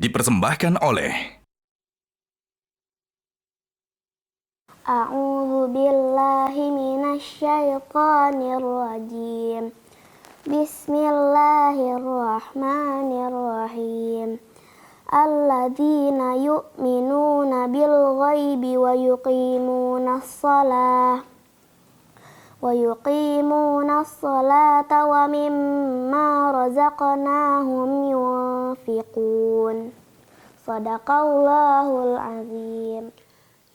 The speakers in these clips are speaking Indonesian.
dipersembahkan oleh A'udzu billahi minasyaitonir rajim. Bismillahirrahmanirrahim. Alladzina yu'minuna bil ghaibi wa yuqimunas salata wa mimma razaqnahum yunfiqun. Shadaqallahul azim.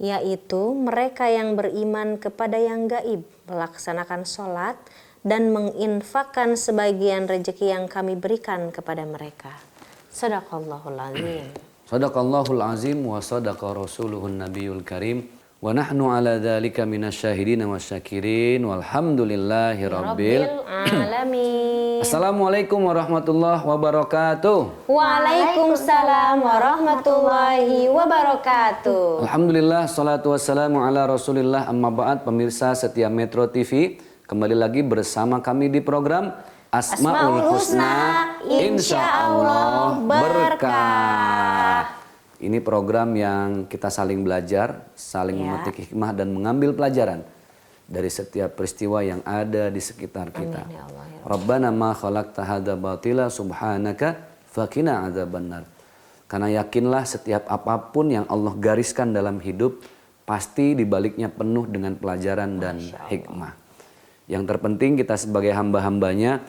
Yaitu mereka yang beriman kepada yang gaib, melaksanakan sholat, dan menginfakkan sebagian rezeki yang kami berikan kepada mereka. Shadaqallahul azim. Shadaqallahul azim wa sadaqa rasuluhun nabiyul karim. Wa nahnu ala dhalika minasyahidina wasyakirin. Walhamdulillahi rabbil alamin. Assalamualaikum warahmatullahi wabarakatuh. Waalaikumsalam warahmatullahi wabarakatuh. Alhamdulillah, salatu wassalamu ala rasulillah, amma ba'd. Pemirsa setia Metro TV, kembali lagi bersama kami di program Asmaul Husna, insyaallah berkah. Ini program yang kita saling belajar, saling memetik hikmah dan mengambil pelajaran dari setiap peristiwa yang ada di sekitar kita. Amin, ya Allah, ya. Rabbana ma khalaqta hadza batila subhanaka faqina adzabannar. Karena yakinlah setiap apapun yang Allah gariskan dalam hidup pasti dibaliknya penuh dengan pelajaran dan hikmah. Yang terpenting kita sebagai hamba-hambanya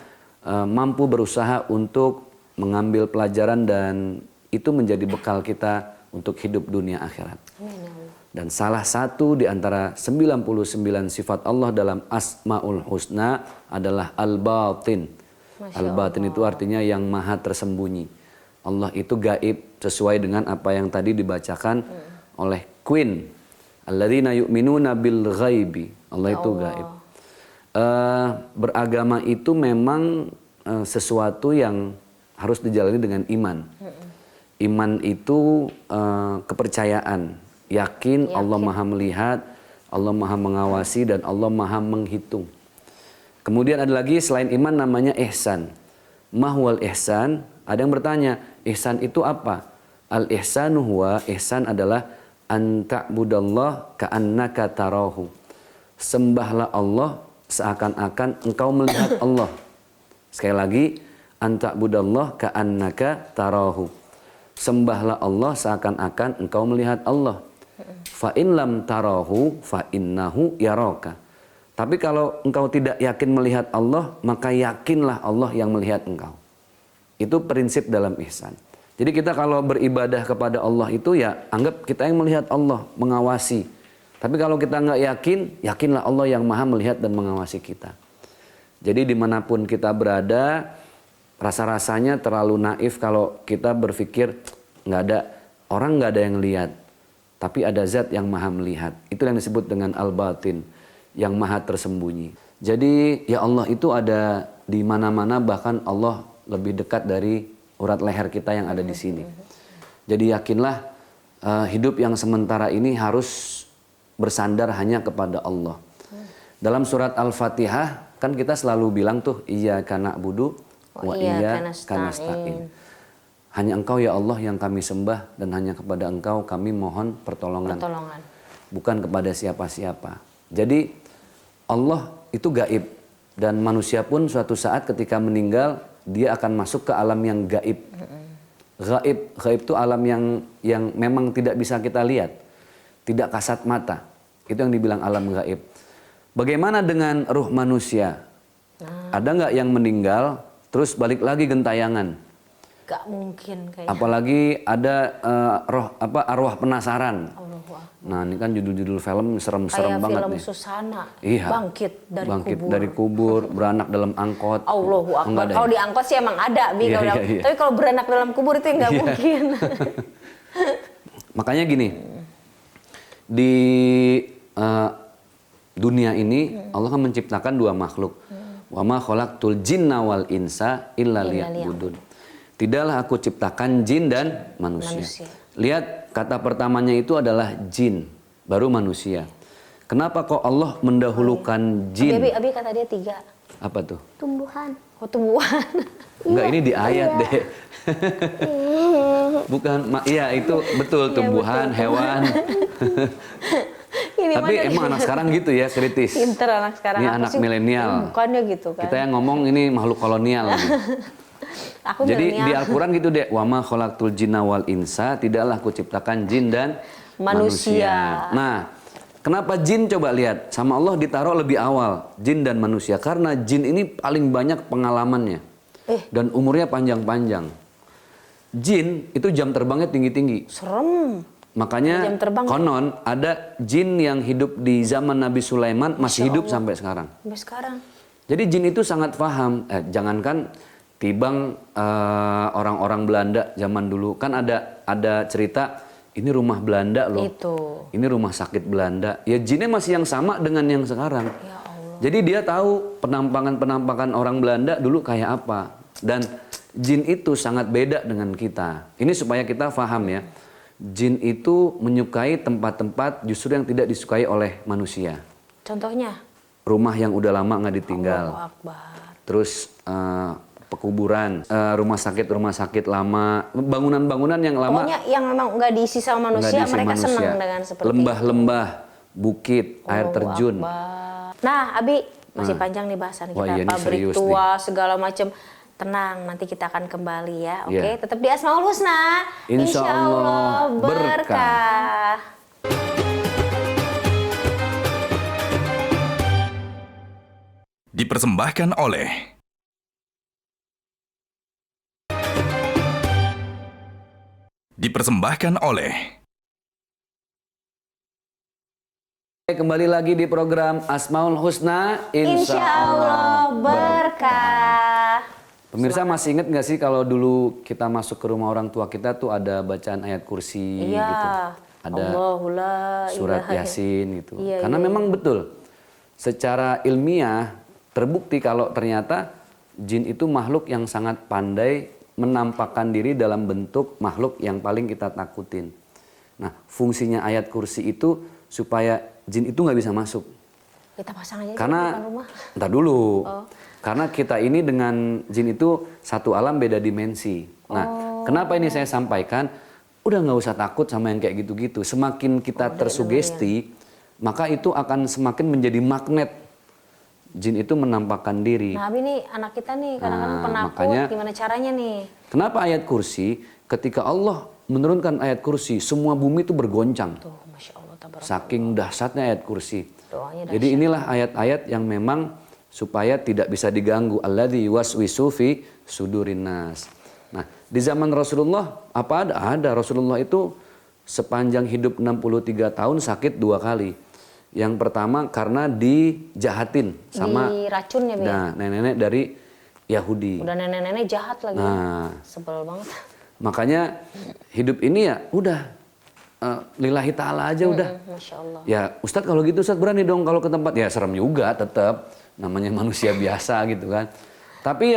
mampu berusaha untuk mengambil pelajaran dan itu menjadi bekal kita untuk hidup dunia akhirat. Dan salah satu di antara 99 sifat Allah dalam Asmaul Husna adalah Al-Batin. Al-Batin itu artinya yang maha tersembunyi. Allah itu gaib sesuai dengan apa yang tadi dibacakan oleh Queen. Alladzina yu'minuna bil ghaibi. Allah itu gaib. Beragama itu memang sesuatu yang harus dijalani dengan iman. Iman itu kepercayaan, yakin Allah maha melihat, Allah maha mengawasi, dan Allah maha menghitung. Kemudian ada lagi selain iman namanya ihsan. Mahwal ihsan, ada yang bertanya, ihsan itu apa? Al-ihsanu huwa, ihsan adalah an ta'budallah ka'annaka tarahu. Sembahlah Allah seakan-akan engkau melihat Allah. Sekali lagi, an ta'budallah ka'annaka tarahu. Sembahlah Allah seakan-akan engkau melihat Allah. Fa in lam tarahu fa innahu yaraka. Tapi kalau engkau tidak yakin melihat Allah, maka yakinlah Allah yang melihat engkau. Itu prinsip dalam ihsan. Jadi kita kalau beribadah kepada Allah itu ya anggap kita yang melihat Allah, mengawasi. Tapi kalau kita nggak yakin, yakinlah Allah yang maha melihat dan mengawasi kita. Jadi dimanapun kita berada, rasa-rasanya terlalu naif kalau kita berpikir nggak ada orang, nggak ada yang lihat, tapi ada zat yang maha melihat. Itu yang disebut dengan al-batin, yang maha tersembunyi. Jadi ya Allah itu ada di mana-mana, bahkan Allah lebih dekat dari urat leher kita yang ada di sini. Jadi yakinlah hidup yang sementara ini harus bersandar hanya kepada Allah. Dalam surat Al-Fatihah kan kita selalu bilang tuh iyyaka na'budu wa iyyaka nasta'in. Hanya Engkau ya Allah yang kami sembah dan hanya kepada Engkau kami mohon pertolongan. Bukan kepada siapa-siapa. Jadi Allah itu gaib dan manusia pun suatu saat ketika meninggal dia akan masuk ke alam yang gaib. Gaib itu alam yang memang tidak bisa kita lihat, tidak kasat mata. Itu yang dibilang alam gaib. Bagaimana dengan ruh manusia? Ada nggak yang meninggal terus balik lagi gentayangan? Gak mungkin kayaknya. Apalagi ada arwah penasaran. Nah ini kan judul-judul film serem-serem banget nih. Kayak film Susana. Iya. Bangkit dari kubur, beranak dalam angkot. Allahu Akbar. Kalau di angkot sih emang ada, Bi. Iya. Tapi kalau beranak dalam kubur itu nggak mungkin. Makanya gini, di dunia ini Allah kan menciptakan dua makhluk. Wa ma khalaqtul jinna wal insa illa liya'budun. Tidaklah aku ciptakan jin dan manusia. Lihat kata pertamanya itu adalah jin, baru manusia. Kenapa kok Allah mendahulukan jin? Abi kata dia 3. Apa tuh? Tumbuhan. Oh tumbuhan. Enggak, ini di ayat deh. Iya itu betul, tumbuhan, hewan. Ini Tapi mana emang anak sekarang gitu ya, kritis. pinter anak sekarang. Ini Aku anak sih, milenial. bukannya gitu kan. Kita yang ngomong ini makhluk kolonial. Aku Jadi milenial. di Al-Quran gitu deh, wa ma khalaqtul jinna wal insa, tidaklah kuciptakan jin dan manusia. Nah, kenapa jin coba lihat? Sama Allah ditaruh lebih awal, jin dan manusia. Karena jin ini paling banyak pengalamannya. Dan umurnya panjang-panjang. Jin itu jam terbangnya tinggi-tinggi. Serem. Makanya Jam terbang. konon ada jin yang hidup di zaman Nabi Sulaiman masih hidup sampai sekarang. Sampai sekarang. Jadi jin itu sangat paham. Jangankan tibang orang-orang Belanda zaman dulu, kan ada cerita ini rumah Belanda loh. Itu. Ini rumah sakit Belanda. Ya jinnya masih yang sama dengan yang sekarang. Ya Allah. Jadi dia tahu penampakan-penampakan orang Belanda dulu kayak apa. Dan jin itu sangat beda dengan kita. Ini supaya kita paham ya. Jin itu menyukai tempat-tempat justru yang tidak disukai oleh manusia. Contohnya? Rumah yang udah lama nggak ditinggal. Allahu Akbar. Terus pekuburan, rumah sakit lama, bangunan-bangunan yang lama. Pokoknya yang memang nggak diisi sama nggak manusia, diisi mereka manusia. senang dengan seperti Lembah-lembah, bukit, air Allahu terjun. Akbar. Nah, Abi, masih panjang nih bahasan kita. Wah, iya nih, Pabrik serius tua, segala macam. Tenang, nanti kita akan kembali ya. Oke, Iya. tetap di Asmaul Husna. Insya Allah berkah. Dipersembahkan oleh Kembali lagi di program Asmaul Husna, Insya Allah berkah. Pemirsa masih ingat nggak sih kalau dulu kita masuk ke rumah orang tua kita tuh ada bacaan ayat kursi Iya. gitu. Ada Allahu la surat ilaha Yasin gitu. Iya, Karena iya. memang betul secara ilmiah terbukti kalau ternyata jin itu makhluk yang sangat pandai menampakkan diri dalam bentuk makhluk yang paling kita takutin. Nah, fungsinya ayat kursi itu supaya jin itu nggak bisa masuk. Kita pasang aja di Karena depan rumah. entar dulu. Oh. Karena kita ini dengan jin itu satu alam beda dimensi. Nah, kenapa ini saya sampaikan? Udah nggak usah takut sama yang kayak gitu-gitu. Semakin kita tersugesti, maka itu akan semakin menjadi magnet. Jin itu menampakkan diri. Nah, Abi nih anak kita nih kadang-kadang Nah, penakut. makanya- Gimana caranya nih? Kenapa ayat kursi? Ketika Allah menurunkan ayat kursi, semua bumi itu bergoncang. Tuh, Masya Allah. Tabarak. Saking dahsyatnya ayat kursi. Doanya Jadi inilah ayat-ayat yang memang supaya tidak bisa diganggu. Alladzi yuwaswisu fi sudurin nas. Nah, di zaman Rasulullah apa ada? Ada. Rasulullah itu sepanjang hidup 63 tahun sakit 2 kali. Yang pertama karena dijahatin sama Diracun ya, Bi? nah, nenek-nenek dari Yahudi. Udah nenek-nenek jahat lagi. Nah, Sebel banget. makanya hidup ini ya udah lillahi ta'ala aja udah. Masya Allah. Ya Ustadz kalau gitu Ustadz berani dong kalau ke tempat. Ya serem juga tetap. Namanya manusia biasa gitu kan. Tapi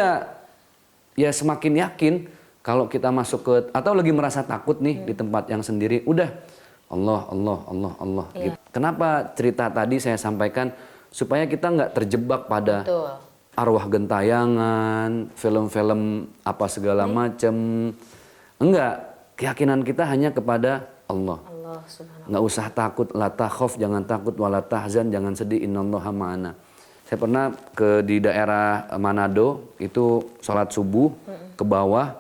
ya semakin yakin kalau kita masuk ke atau lagi merasa takut nih di tempat yang sendiri, udah Allah Iya. gitu. Kenapa cerita tadi saya sampaikan supaya kita nggak terjebak pada Betul. arwah gentayangan, film-film apa segala macam. Enggak, keyakinan kita hanya kepada Allah. Allah subhanahu. Nggak usah takut, la takhaf, jangan takut, wala tahzan, jangan sedih, innallaha ma'ana. Saya pernah di daerah Manado, itu sholat subuh ke bawah.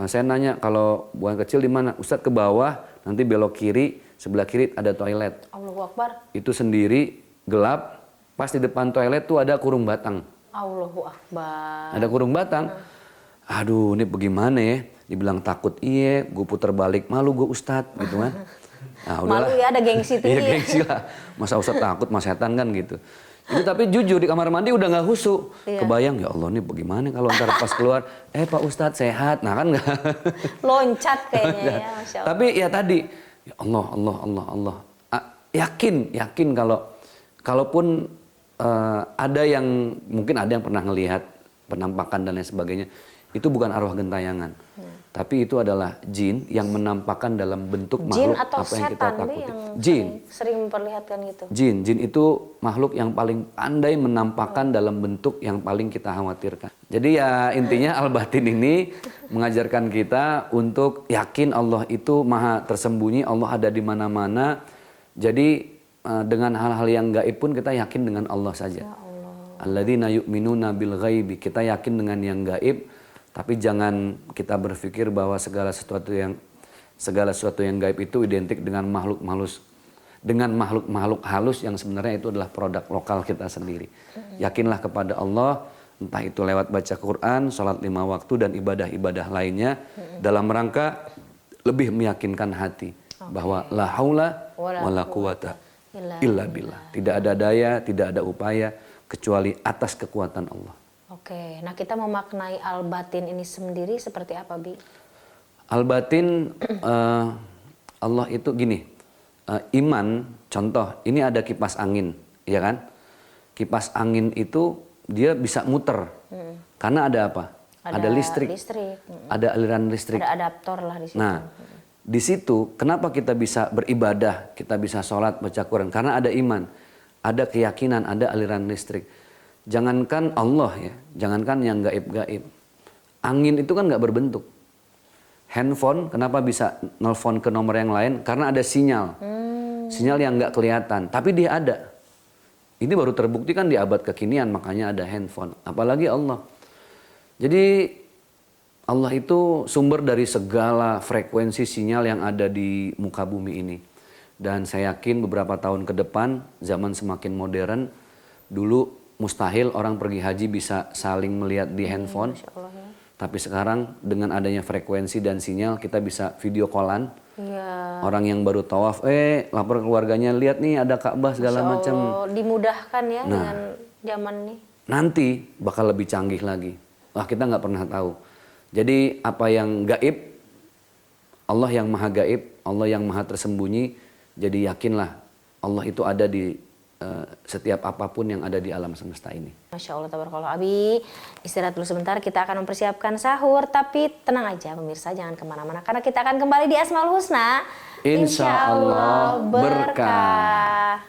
Saya nanya kalau buang kecil di mana? Ustadz ke bawah, nanti belok kiri, sebelah kiri ada toilet. Allahu Akbar. Itu sendiri, gelap, pas di depan toilet tuh ada kurung batang. Allahu Akbar. Ada kurung batang. Aduh, ini bagaimana ya? Dibilang takut, iya, gue puter balik, malu gue Ustadz, gitu kan. Nah, udahlah. Malu ya, ada gengsi tinggi. Iya, gengsi lah. Masa Ustadz takut, mas setan kan gitu. Itu tapi jujur di kamar mandi udah nggak husu. Iya. Kebayang, ya Allah, ini bagaimana kalau ntar pas keluar, Pak Ustadz sehat, nah kan nggak. Loncat kayaknya ya, Masya Allah. Tapi ya tadi, ya Allah. Yakin kalaupun ada yang mungkin ada yang pernah ngelihat penampakan dan lain sebagainya, itu bukan arwah gentayangan, tapi itu adalah jin yang menampakkan dalam bentuk Jin makhluk atau apa yang kita setan Bi, takuti. yang Jin, sering memperlihatkan gitu. jin itu makhluk yang paling pandai menampakkan dalam bentuk yang paling kita khawatirkan. Jadi ya intinya al-batin ini mengajarkan kita untuk yakin Allah itu maha tersembunyi, Allah ada di mana-mana. Jadi dengan hal-hal yang gaib pun kita yakin dengan Allah saja. Alladzina yu'minuna bil ghaibi. Kita yakin dengan yang gaib, tapi jangan kita berpikir bahwa segala sesuatu yang gaib itu identik dengan makhluk halus yang sebenarnya itu adalah produk lokal kita sendiri. Yakinlah kepada Allah, entah itu lewat baca Quran, sholat 5 waktu dan ibadah-ibadah lainnya dalam rangka lebih meyakinkan hati bahwa la haula wala quwata illa billah. Tidak ada daya, tidak ada upaya kecuali atas kekuatan Allah. Oke, nah kita memaknai al-batin ini sendiri seperti apa, Bi? Al-batin Allah itu gini, iman, contoh, ini ada kipas angin, ya kan? Kipas angin itu dia bisa muter, karena ada apa? Ada listrik. Ada aliran listrik. Ada adaptor lah di situ. Nah, di situ kenapa kita bisa beribadah, kita bisa sholat, baca Quran? Karena ada iman, ada keyakinan, ada aliran listrik. Jangankan Allah ya, jangankan yang gaib-gaib. Angin itu kan nggak berbentuk. Handphone kenapa bisa nelfon ke nomor yang lain? Karena ada sinyal. Sinyal yang nggak kelihatan, tapi dia ada. Ini baru terbukti kan di abad kekinian, makanya ada handphone. Apalagi Allah. Jadi Allah itu sumber dari segala frekuensi sinyal yang ada di muka bumi ini. Dan saya yakin beberapa tahun ke depan, zaman semakin modern, dulu mustahil orang pergi haji bisa saling melihat di handphone. Masya Allah, ya. Tapi sekarang dengan adanya frekuensi dan sinyal kita bisa video callan. Ya. Orang yang baru tawaf, lapor keluarganya, lihat nih ada Ka'bah segala macam. Dimudahkan ya Nah, dengan zaman ini. Nanti bakal lebih canggih lagi. Wah, kita nggak pernah tahu. Jadi apa yang gaib, Allah yang maha gaib, Allah yang maha tersembunyi. Jadi yakinlah Allah itu ada di setiap apapun yang ada di alam semesta ini. Masya Allah, tabarakallah. Abi, istirahat dulu sebentar, kita akan mempersiapkan sahur. Tapi tenang aja pemirsa, jangan kemana-mana. Karena kita akan kembali di Asmaul Husna. Insya Allah berkah.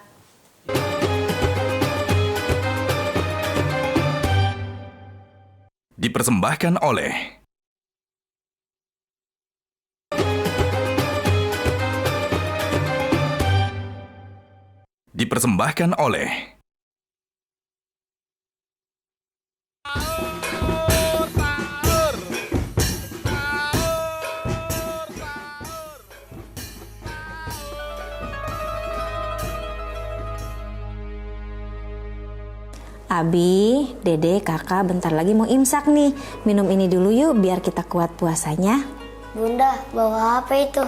Dipersembahkan oleh Abi, Dede, Kakak bentar lagi mau imsak nih. Minum ini dulu yuk biar kita kuat puasanya. Bunda, bawa apa itu?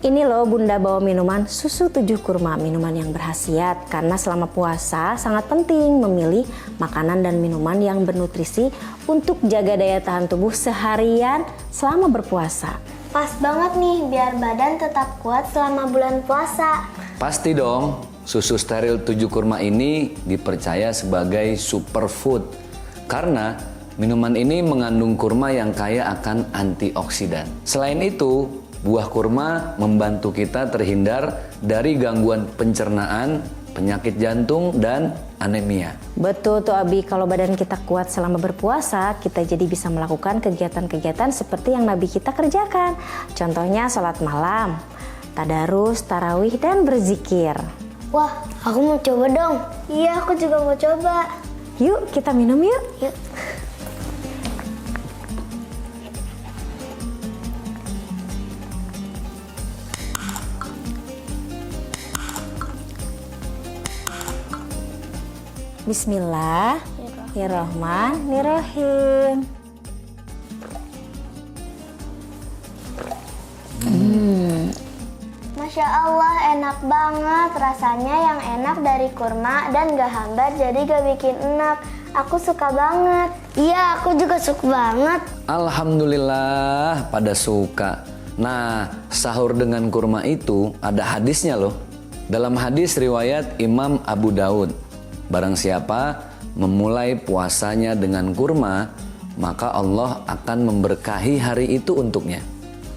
Ini loh Bunda bawa minuman susu 7 kurma, minuman yang berkhasiat. Karena selama puasa sangat penting memilih makanan dan minuman yang bernutrisi untuk jaga daya tahan tubuh seharian selama berpuasa. Pas banget nih, biar badan tetap kuat selama bulan puasa. Pasti dong, susu steril 7 kurma ini dipercaya sebagai superfood. Karena minuman ini mengandung kurma yang kaya akan antioksidan. Selain itu, buah kurma membantu kita terhindar dari gangguan pencernaan, penyakit jantung, dan anemia. Betul tuh Abi, kalau badan kita kuat selama berpuasa, kita jadi bisa melakukan kegiatan-kegiatan seperti yang Nabi kita kerjakan. Contohnya sholat malam, tadarus, tarawih, dan berzikir. Wah, aku mau coba dong. Iya, aku juga mau coba. Yuk, kita minum yuk. Yuk. Bismillahirrahmanirrahim. Masya Allah, enak banget. Rasanya yang enak dari kurma dan gak hambar, jadi gak bikin enak. Aku suka banget. Iya, aku juga suka banget. Alhamdulillah pada suka. Nah, sahur dengan kurma itu ada hadisnya loh. Dalam hadis riwayat Imam Abu Daud, barang siapa memulai puasanya dengan kurma, maka Allah akan memberkahi hari itu untuknya.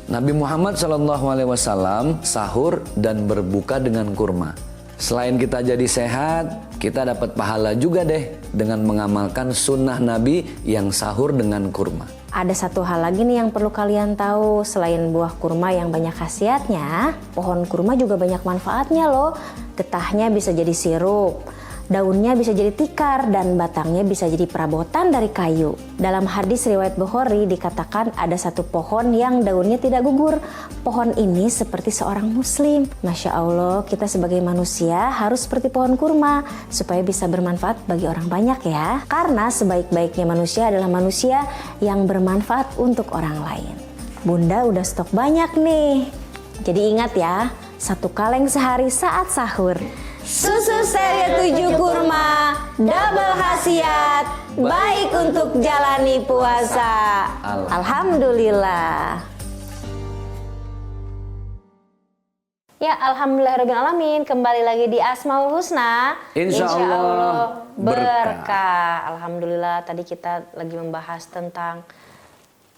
Nabi Muhammad SAW sahur dan berbuka dengan kurma. Selain kita jadi sehat, kita dapat pahala juga deh dengan mengamalkan sunnah Nabi yang sahur dengan kurma. Ada satu hal lagi nih yang perlu kalian tahu. Selain buah kurma yang banyak khasiatnya, pohon kurma juga banyak manfaatnya loh. Getahnya bisa jadi sirup, daunnya bisa jadi tikar, dan batangnya bisa jadi perabotan dari kayu. Dalam hadis riwayat Bukhari dikatakan ada satu pohon yang daunnya tidak gugur. Pohon ini seperti seorang muslim. Masya Allah, kita sebagai manusia harus seperti pohon kurma supaya bisa bermanfaat bagi orang banyak ya. Karena sebaik-baiknya manusia adalah manusia yang bermanfaat untuk orang lain. Bunda udah stok banyak nih. Jadi ingat ya, 1 kaleng sehari saat sahur. Susu stereo 7 kurma, double khasiat, baik untuk jalani puasa. Alhamdulillah. Ya, alhamdulillahirrahmanirrahim. Kembali lagi di Asmaul Husna. Insya Allah berkah. Alhamdulillah, tadi kita lagi membahas tentang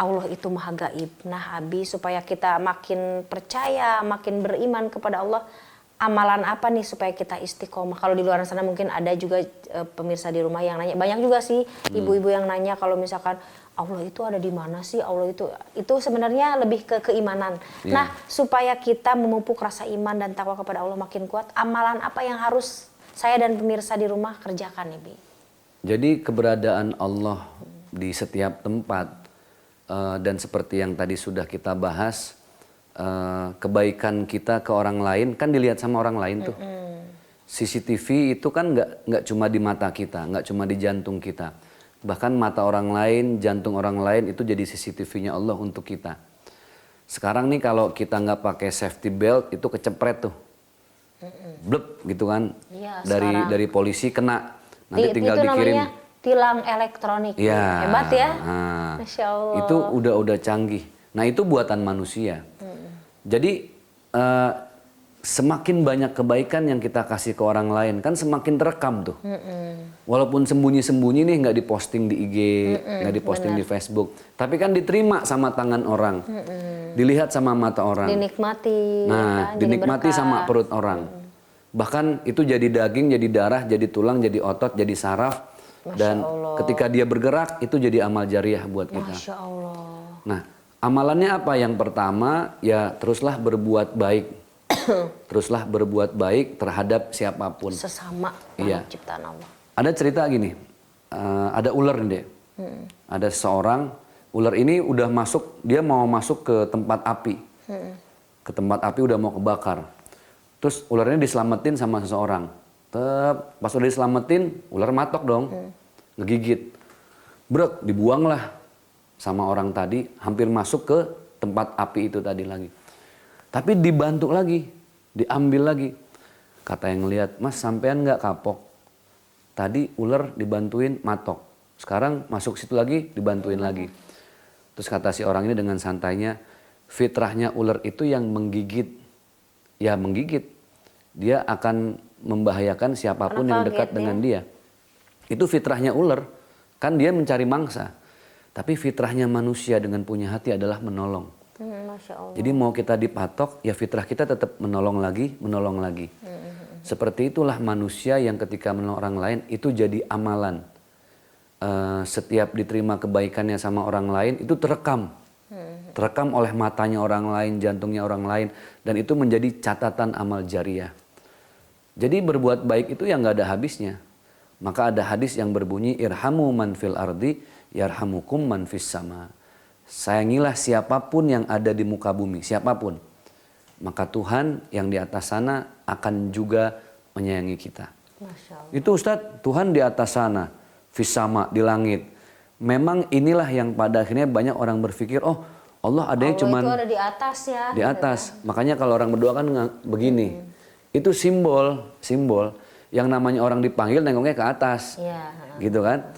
Allah itu maha gaib. Nah, Abi, supaya kita makin percaya, makin beriman kepada Allah, amalan apa nih supaya kita istiqomah? Kalau di luar sana mungkin ada juga pemirsa di rumah yang nanya. Banyak juga sih ibu-ibu yang nanya kalau misalkan Allah itu ada di mana sih? Allah itu sebenarnya lebih ke keimanan. Yeah. Nah, supaya kita memupuk rasa iman dan takwa kepada Allah makin kuat, amalan apa yang harus saya dan pemirsa di rumah kerjakan nih, Bi? Jadi keberadaan Allah di setiap tempat dan seperti yang tadi sudah kita bahas, kebaikan kita ke orang lain kan dilihat sama orang lain tuh. CCTV itu kan nggak cuma di mata kita, nggak cuma di jantung kita. Bahkan mata orang lain, jantung orang lain itu jadi CCTV-nya Allah untuk kita. Sekarang nih kalau kita nggak pakai safety belt itu kecepret tuh, blep gitu kan, Iya, dari polisi kena, nanti tinggal itu dikirim. namanya tilang elektronik. Ya, Hebat ya. nah, Masya Allah. itu udah canggih. Nah itu buatan manusia. Jadi semakin banyak kebaikan yang kita kasih ke orang lain kan semakin terekam tuh. Walaupun sembunyi-sembunyi nih nggak diposting di IG, nggak diposting di Facebook, tapi kan diterima sama tangan orang, dilihat sama mata orang. Dinikmati. Nah, kan, dinikmati jadi berkah. sama perut orang. Bahkan itu jadi daging, jadi darah, jadi tulang, jadi otot, jadi saraf. Dan ketika dia bergerak itu jadi amal jariah buat kita. Masya Allah. Nah, amalannya apa? Yang pertama ya teruslah berbuat baik. Teruslah berbuat baik terhadap siapapun. Sesama Iya. makhluk ciptaan Allah. Ada cerita gini, ada ular nih deh. Ada seorang ular ini udah masuk, dia mau masuk ke tempat api. Ke tempat api udah mau kebakar. Terus ularnya diselamatin sama seseorang. Pas udah diselamatin, ular matok dong, ngegigit. Brek, dibuanglah sama orang tadi, hampir masuk ke tempat api itu tadi lagi. Tapi dibantu lagi, diambil lagi. Kata yang ngeliat, Mas sampean nggak kapok? Tadi ular dibantuin matok, sekarang masuk situ lagi dibantuin lagi. Terus kata si orang ini dengan santainya, fitrahnya ular itu yang menggigit, ya menggigit. Dia akan membahayakan siapapun yang dekat dengan dia. Itu fitrahnya ular, kan dia mencari mangsa. Tapi fitrahnya manusia dengan punya hati adalah menolong. Masya Allah. Jadi mau kita dipatok, ya fitrah kita tetap menolong lagi, menolong lagi. Seperti itulah manusia yang ketika menolong orang lain itu jadi amalan. Setiap diterima kebaikannya sama orang lain itu terekam. Terekam oleh matanya orang lain, jantungnya orang lain. Dan itu menjadi catatan amal jariah. Jadi berbuat baik itu yang gak ada habisnya. Maka ada hadis yang berbunyi, irhamu man fil ardi, yarhamukum man fis sama. Sayangilah siapapun yang ada di muka bumi, siapapun. Maka Tuhan yang di atas sana akan juga menyayangi kita. Masya Allah. Itu Ustadz, Tuhan di atas sana, fis sama, di langit. Memang inilah yang pada akhirnya banyak orang berpikir, oh Allah adanya cuman itu ada di atas ya. di atas. Makanya kalau orang berdoa kan begini. Itu simbol yang namanya orang dipanggil nengoknya ke atas. Iya. Gitu kan?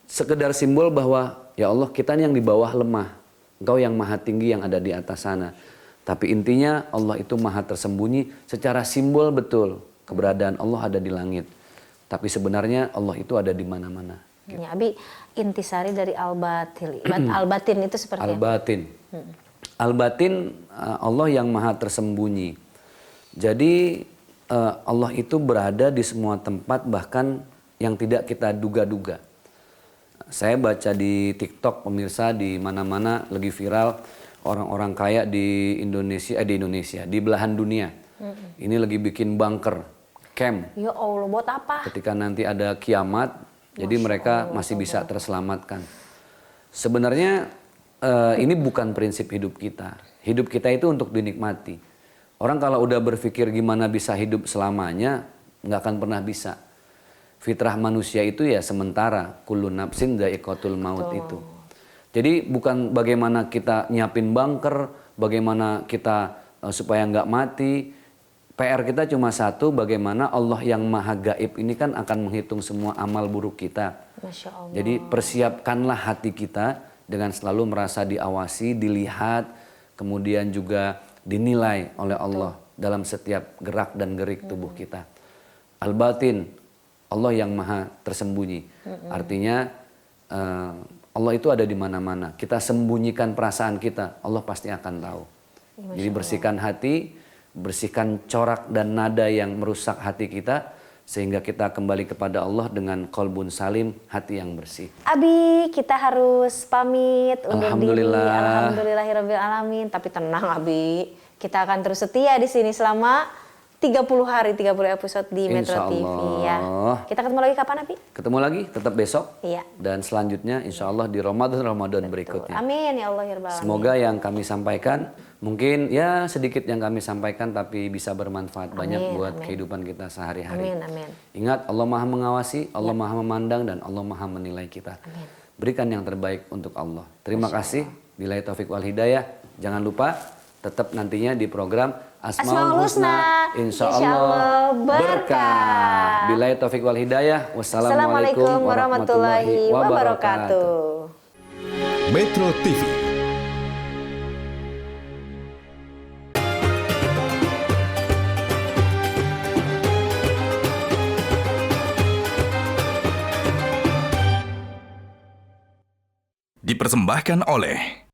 Sekedar simbol bahwa ya Allah kita nih yang di bawah lemah. Engkau yang maha tinggi yang ada di atas sana. Tapi intinya Allah itu maha tersembunyi. Secara simbol betul keberadaan Allah ada di langit. Tapi sebenarnya Allah itu ada di mana-mana. Ya, Abi, intisari dari al-batil. Al-batin itu seperti apa? Al-batin. Al-batin Allah yang maha tersembunyi. Jadi Allah itu berada di semua tempat bahkan yang tidak kita duga-duga. Saya baca di TikTok pemirsa, di mana-mana lagi viral orang-orang kaya di Indonesia, di belahan dunia. Ini lagi bikin bunker, camp. Ya Allah, buat apa? Ketika nanti ada kiamat, jadi mereka masih bisa terselamatkan. Sebenarnya ini bukan prinsip hidup kita. Hidup kita itu untuk dinikmati. Orang kalau udah berpikir gimana bisa hidup selamanya, nggak akan pernah bisa. Fitrah manusia itu ya sementara, kullu nafsin dha'iqatul maut itu. Jadi bukan bagaimana kita nyiapin bunker, bagaimana kita supaya nggak mati. PR kita cuma satu, bagaimana Allah yang maha gaib ini kan akan menghitung semua amal buruk kita. Masya Allah. Jadi persiapkanlah hati kita dengan selalu merasa diawasi, dilihat, kemudian juga dinilai oleh Allah dalam setiap gerak dan gerik tubuh kita. Al-batin, Allah yang maha tersembunyi. Artinya Allah itu ada di mana-mana. Kita sembunyikan perasaan kita, Allah pasti akan tahu. Jadi bersihkan hati, bersihkan corak dan nada yang merusak hati kita, sehingga kita kembali kepada Allah dengan qalbun salim, hati yang bersih. Abi, kita harus pamit undur diri. Alhamdulillah. Alhamdulillahirabbil alamin. Tapi tenang Abi, kita akan terus setia di sini selama 30 hari, 30 episode di Metro Insya TV ya. Allah. Kita ketemu lagi kapan Abi? Ketemu lagi tetap besok. Iya. Dan selanjutnya insya Allah di Ramadan berikutnya. Amin ya Allah ya Rabbal alamin. Semoga yang kami sampaikan mungkin ya sedikit yang kami sampaikan tapi bisa bermanfaat banyak buat kehidupan kita sehari-hari. Amin, amin. Ingat Allah Maha mengawasi, Allah Maha memandang dan Allah Maha menilai kita. Amin. Berikan yang terbaik untuk Allah. Terima kasih. Billahi taufik wal hidayah. Jangan lupa tetap nantinya di program Asmaul Husna. Insya Allah berkah. Billahi taufik wal hidayah. Wassalamualaikum warahmatullahi wabarakatuh. Metro TV. Dipersembahkan oleh